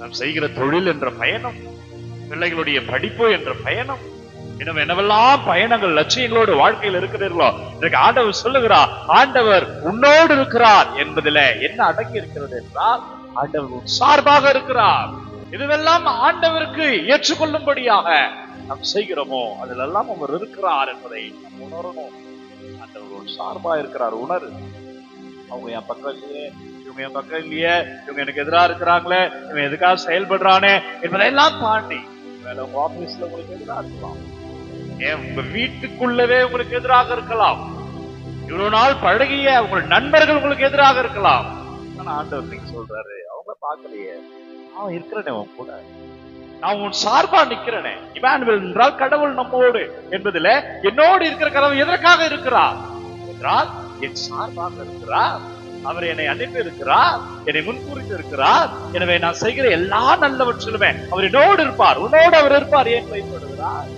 நாம் செய்கிற தொழில் என்ற பயணம், பிள்ளைகளுடைய படிப்பு என்ற பயணம், இன்னும் என்னவெல்லாம் பயணங்கள் லட்சியங்களோடு வாழ்க்கையில் இருக்கிறீர்களோ, இன்றைக்கு ஆண்டவர் சொல்லுகிறார், ஆண்டவர் உன்னோடு இருக்கிறார் என்பதில என்ன அடங்கி இருக்கிறது என்றால், ஆண்டவர் உன் சார்பாக இருக்கிறார். இதுவெல்லாம் ஆண்டவருக்கு ஏற்றுக்கொள்ளும்படியாக நாம் செய்கிறோமோ அதிலெல்லாம் அவர் இருக்கிறார் என்பதை நாம் உணரணும். ஆண்டவர் ஒரு சார்பா இருக்கிறார். உணரு. அவங்க என் பக்கம் இல்லையே, இவங்க என் பக்கம் இல்லையே, இவங்க எனக்கு எதிராக இருக்கிறாங்களே, இவங்க எதுக்காக செயல்படுறானே என்பதையெல்லாம் தாண்டி உங்க ஆபீஸ்ல உங்களுக்கு எதிராக இருக்கலாம், ஏன் உங்க வீட்டுக்குள்ளவே உங்களுக்கு எதிராக இருக்கலாம், இவ்வளவு நாள் பழகிய உங்கள் நண்பர்கள் உங்களுக்கு எதிராக இருக்கலாம். ஆனா ஆண்டவர் நீங்க சொல்றாரு, அவங்க பார்க்கலையே, அவன் இருக்கிறனே உன் கூட, நான் உன் சார்பா நிக்கிறேனே. இமானுவேல் என்றால் கடவுள் நம்மோடு என்பதில் என்னோடு இருக்கிற கடவுள் எதற்காக இருக்கிறார் என்றால் என் சார்பாக இருக்கிறார். அவர் என்னை அனுப்பி இருக்கிறார், என்னை முன்கூறித்து இருக்கிறார். எனவே நான் செய்கிற எல்லா நல்லவற்றிலுமே அவர் என்னோடு இருப்பார், உன்னோடு அவர் இருப்பார். ஏன் பயப்படுகிறார்?